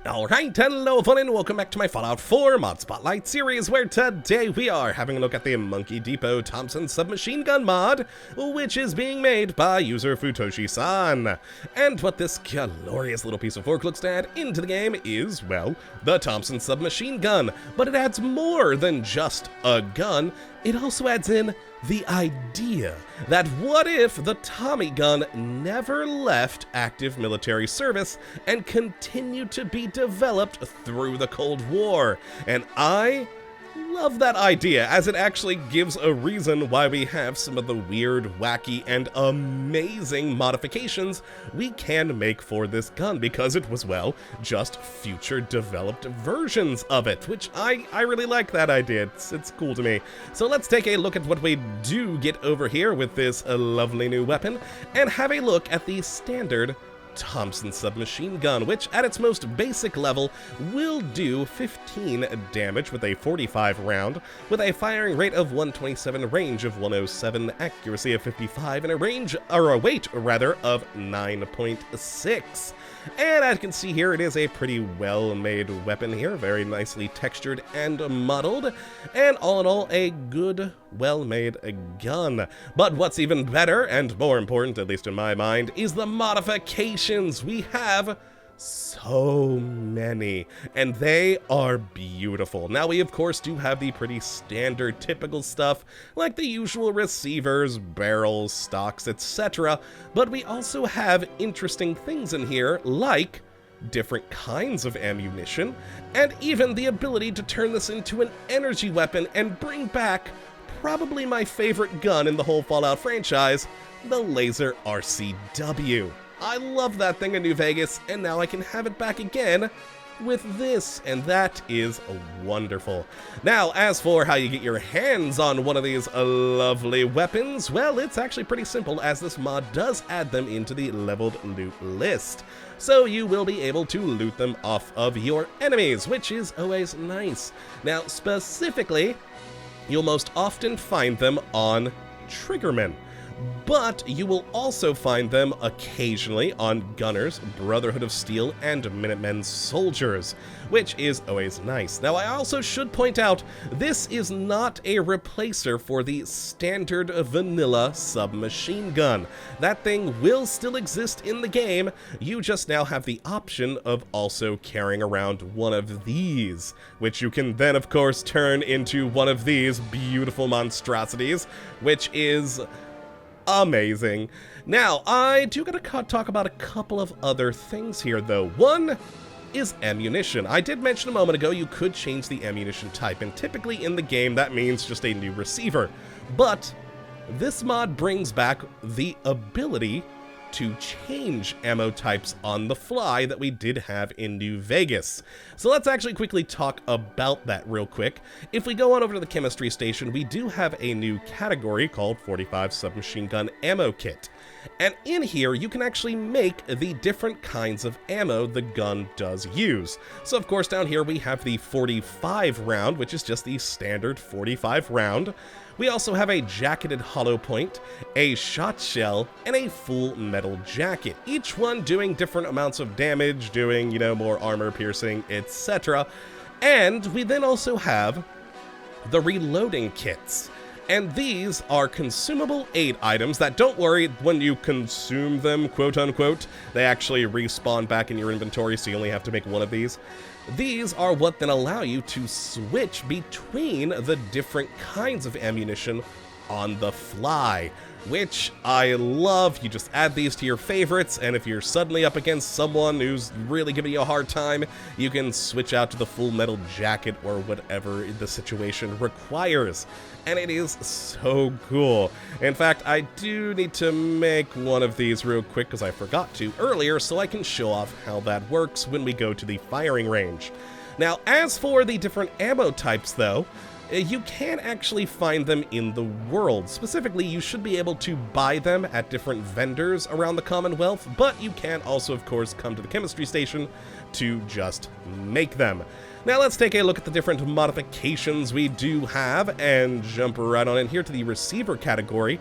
Alright, hello everyone and welcome back to my Fallout 4 Mod Spotlight series, where today we are having a look at the MonkeyDepot Thompson Submachine Gun mod, which is being made by user Futoshi-san. And what this glorious little piece of work looks to add into the game is, well, the Thompson Submachine Gun. But it adds more than just a gun, it also adds in the idea that what if the Tommy gun never left active military service and continued to be developed through the Cold War? And I love that idea, as it actually gives a reason why we have some of the weird, wacky, and amazing modifications we can make for this gun, because it was, well, just future developed versions of it, which I really like that idea. It's cool to me. So let's take a look at what we do get over here with this lovely new weapon, and have a look at the standard Thompson Submachine Gun, which at its most basic level will do 15 damage with a 45 round, with a firing rate of 127, range of 107, accuracy of 55, and a weight of 9.6. And as you can see here, it is a pretty well-made weapon here, very nicely textured and modeled, and all in all, a good, well-made gun. But what's even better, and more important, at least in my mind, is the modifications. We have so many, and they are beautiful. Now, we of course do have the pretty standard typical stuff, like the usual receivers, barrels, stocks, etc., but we also have interesting things in here, like different kinds of ammunition, and even the ability to turn this into an energy weapon and bring back probably my favorite gun in the whole Fallout franchise, the laser RCW. I love that thing in New Vegas, and now I can have it back again with this, and that is wonderful. Now, as for how you get your hands on one of these lovely weapons, well, it's actually pretty simple, as this mod does add them into the leveled loot list. So you will be able to loot them off of your enemies, which is always nice. Now, specifically, you'll most often find them on Triggermen, but you will also find them occasionally on Gunners, Brotherhood of Steel, and Minutemen soldiers, which is always nice. Now, I also should point out, this is not a replacer for the standard vanilla submachine gun. That thing will still exist in the game, you just now have the option of also carrying around one of these, which you can then, of course, turn into one of these beautiful monstrosities, which is amazing. Now, I do gotta talk about a couple of other things here, though. One is ammunition. I did mention a moment ago you could change the ammunition type, and typically in the game that means just a new receiver. But this mod brings back the ability to change ammo types on the fly that we did have in New Vegas. So let's actually quickly talk about that real quick. If we go on over to the chemistry station, we do have a new category called 45 Submachine Gun Ammo Kit. And in here, you can actually make the different kinds of ammo the gun does use. So of course, down here we have the 45 round, which is just the standard 45 round. We also have a jacketed hollow point, a shot shell, and a full metal jacket, each one doing different amounts of damage, doing, you know, more armor piercing, etc. And we then also have the reloading kits. And these are consumable aid items that, don't worry, when you consume them, quote unquote, they actually respawn back in your inventory, so you only have to make one of these. These are what then allow you to switch between the different kinds of ammunition on the fly, which I love. You just add these to your favorites, and if you're suddenly up against someone who's really giving you a hard time, you can switch out to the full metal jacket or whatever the situation requires. And it is so cool. In fact, I do need to make one of these real quick because I forgot to earlier, so I can show off how that works when we go to the firing range. Now, as for the different ammo types though, you can actually find them in the world. Specifically, you should be able to buy them at different vendors around the Commonwealth, but you can also, of course, come to the chemistry station to just make them. Now let's take a look at the different modifications we do have and jump right on in here to the receiver category,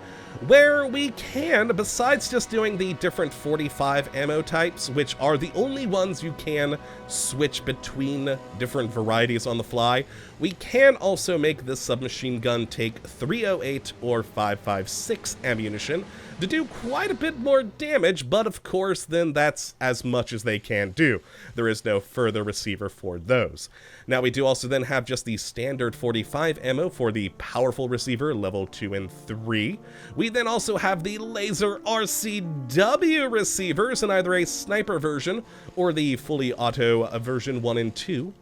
where we can, besides just doing the different 45 ammo types, which are the only ones you can switch between different varieties on the fly, we can also make this submachine gun take 308 or 556 ammunition to do quite a bit more damage, but of course then that's as much as they can do. There is no further receiver for those. Now we do also then have just the standard 45 ammo for the powerful receiver level 2 and 3. We then also have the laser RCW receivers in either a sniper version or the fully auto version 1 and 2.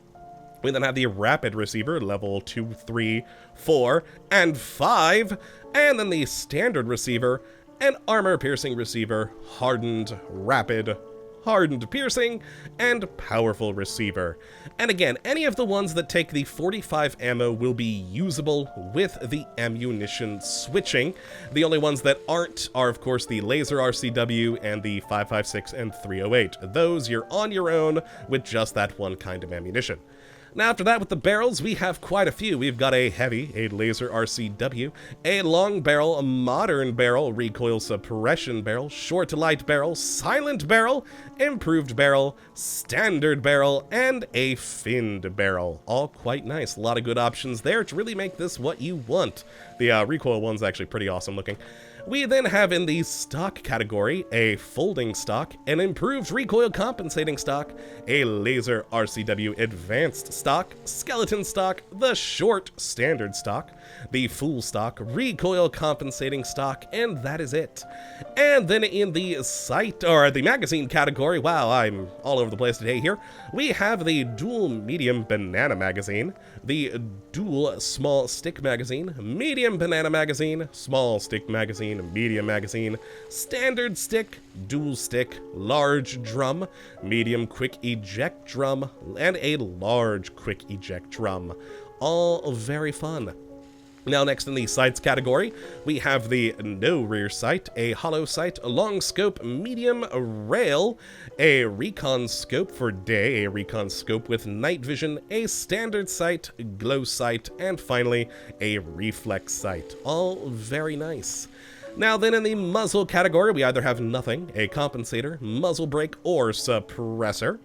We then have the rapid receiver level 2, 3, 4, and 5, and then the standard receiver, an armor-piercing receiver, hardened, rapid, hardened piercing, and powerful receiver. And again, any of the ones that take the 45 ammo will be usable with the ammunition switching. The only ones that aren't are, of course, the laser RCW and the 556 and 308. Those you're on your own with just that one kind of ammunition. Now after that, with the barrels, we have quite a few. We've got a heavy, a laser RCW, a long barrel, a modern barrel, recoil suppression barrel, short to light barrel, silent barrel, improved barrel, standard barrel, and a finned barrel. All quite nice. A lot of good options there to really make this what you want. The recoil one's actually pretty awesome looking. We then have in the stock category a folding stock, an improved recoil compensating stock, a laser RCW advanced stock, skeleton stock, the short standard stock, the full stock recoil compensating stock, and that is it. And then in the the magazine category, wow, I'm all over the place today here, we have the dual medium banana magazine, the dual small stick magazine, medium banana magazine, small stick magazine, medium magazine, standard stick, dual stick, large drum, medium quick eject drum, and a large quick eject drum. All very fun. Now next in the sights category, we have the no rear sight, a hollow sight, a long scope, medium rail, a recon scope for day, a recon scope with night vision, a standard sight, glow sight, and finally a reflex sight. All very nice. Now then in the muzzle category, we either have nothing, a compensator, muzzle brake, or suppressor.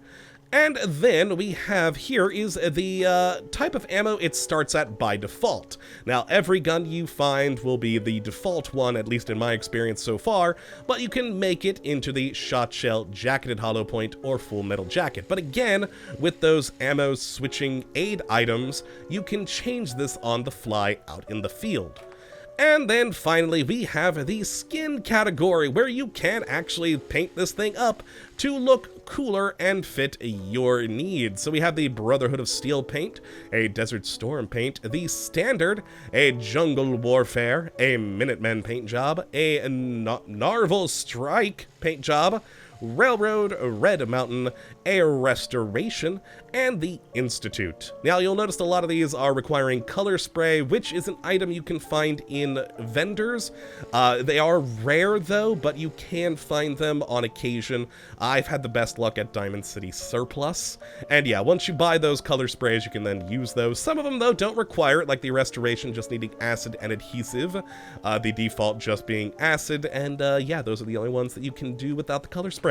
And then we have here is the type of ammo it starts at by default. Now, every gun you find will be the default one, at least in my experience so far, but you can make it into the shot shell, jacketed hollow point, or full metal jacket. But again, with those ammo switching aid items, you can change this on the fly out in the field. And then finally, we have the skin category, where you can actually paint this thing up to look cooler and fit your needs. So we have the Brotherhood of Steel paint, a Desert Storm paint, the Standard, a Jungle Warfare, a Minutemen paint job, a Narval Strike paint job, Railroad, Red Mountain, a Restoration, and the Institute. Now you'll notice a lot of these are requiring color spray, which is an item you can find in vendors. They are rare though, but you can find them on occasion. I've had the best luck at Diamond City Surplus, and yeah, once you buy those color sprays, you can then use those. Some of them though don't require it, like the Restoration just needing acid and adhesive, the default just being acid, and yeah, those are the only ones that you can do without the color spray.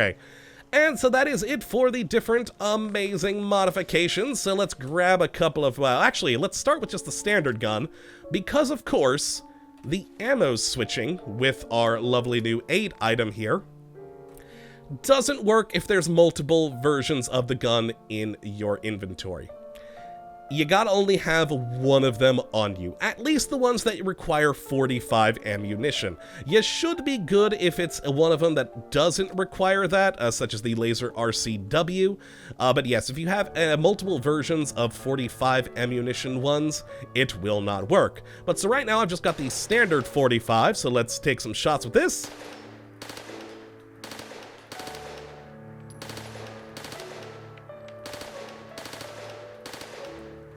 And so that is it for the different amazing modifications. So let's grab a couple of, well, actually, let's start with just the standard gun, because of course, the ammo switching with our lovely new aid item here doesn't work if there's multiple versions of the gun in your inventory. You gotta only have one of them on you, at least the ones that require 45 ammunition. You should be good if it's one of them that doesn't require that, such as the laser RCW, but yes, if you have multiple versions of 45 ammunition ones, it will not work. But so right now I've just got the standard 45, so let's take some shots with this.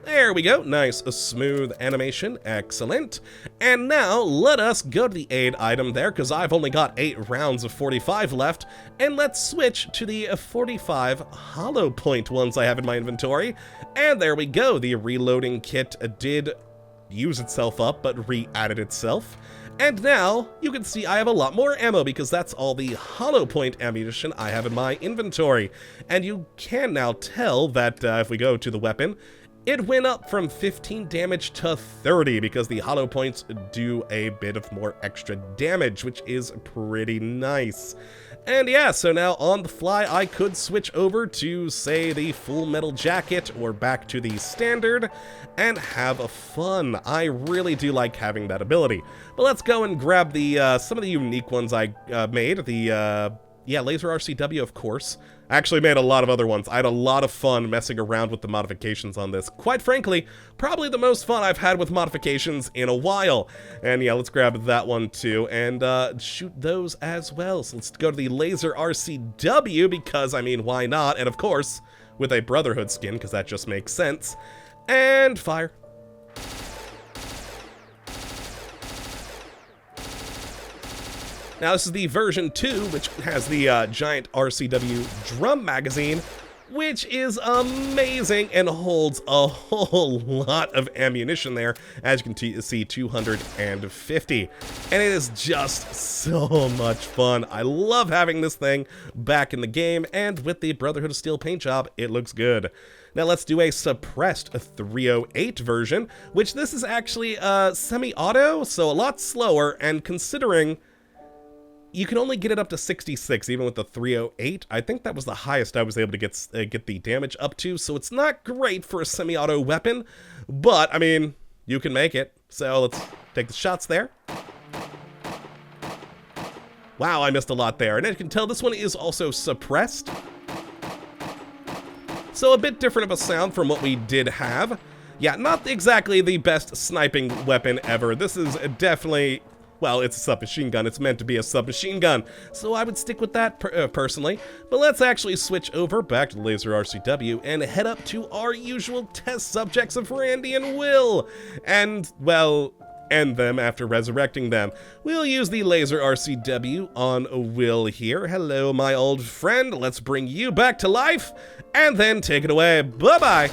There we go, nice, a smooth animation, excellent. And now, let us go to the aid item there, because I've only got 8 rounds of 45 left, and let's switch to the 45 hollow point ones I have in my inventory. And there we go, the reloading kit did use itself up, but re-added itself. And now, you can see I have a lot more ammo, because that's all the hollow point ammunition I have in my inventory. And you can now tell that if we go to the weapon, it went up from 15 damage to 30 because the hollow points do a bit of more extra damage, which is pretty nice. And yeah, so now on the fly, I could switch over to, say, the full metal jacket or back to the standard and have a fun. I really do like having that ability. But let's go and grab the some of the unique ones I made. The yeah, laser RCW, of course. I actually made a lot of other ones. I had a lot of fun messing around with the modifications on this. Quite frankly, probably the most fun I've had with modifications in a while. And yeah, let's grab that one too and shoot those as well. So let's go to the laser RCW because, I mean, why not? And of course, with a Brotherhood skin, because that just makes sense. And fire. Now this is the version 2, which has the giant RCW drum magazine, which is amazing and holds a whole lot of ammunition there. As you can see, 250. And it is just so much fun. I love having this thing back in the game, and with the Brotherhood of Steel paint job, it looks good. Now let's do a suppressed 308 version, which this is actually semi-auto, so a lot slower, and considering you can only get it up to 66, even with the 308. I think that was the highest I was able to get the damage up to, so it's not great for a semi-auto weapon, but, I mean, you can make it. So let's take the shots there. Wow, I missed a lot there. And as you can tell, this one is also suppressed. So a bit different of a sound from what we did have. Yeah, not exactly the best sniping weapon ever. This is definitely... well, it's a submachine gun. It's meant to be a submachine gun, so I would stick with that personally. But let's actually switch over back to the laser RCW and head up to our usual test subjects of Randy and Will. And, well, end them after resurrecting them. We'll use the laser RCW on Will here. Hello, my old friend. Let's bring you back to life and then take it away. Bye-bye.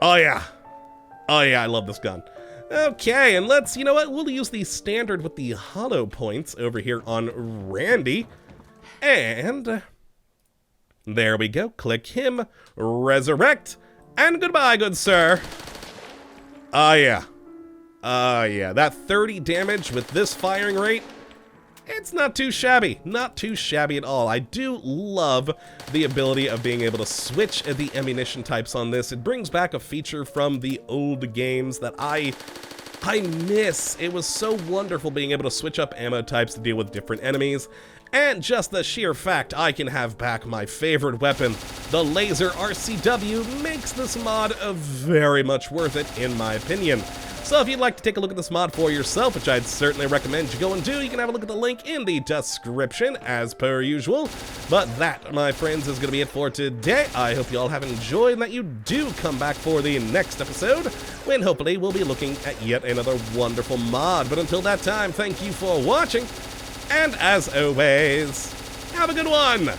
Oh, yeah. Oh, yeah, I love this gun. Okay, and let's, you know what, we'll use the standard with the hollow points over here on Randy. And there we go. Click him, resurrect, and goodbye, good sir. Oh, yeah. Oh, yeah. That 30 damage with this firing rate, it's not too shabby. Not too shabby at all. I do love the ability of being able to switch the ammunition types on this. It brings back a feature from the old games that I miss. It was so wonderful being able to switch up ammo types to deal with different enemies. And just the sheer fact I can have back my favorite weapon, the laser RCW, makes this mod very much worth it, in my opinion. So if you'd like to take a look at this mod for yourself, which I'd certainly recommend you go and do, you can have a look at the link in the description, as per usual. But that, my friends, is going to be it for today. I hope you all have enjoyed and that you do come back for the next episode, when hopefully we'll be looking at yet another wonderful mod. But until that time, thank you for watching, and as always, have a good one!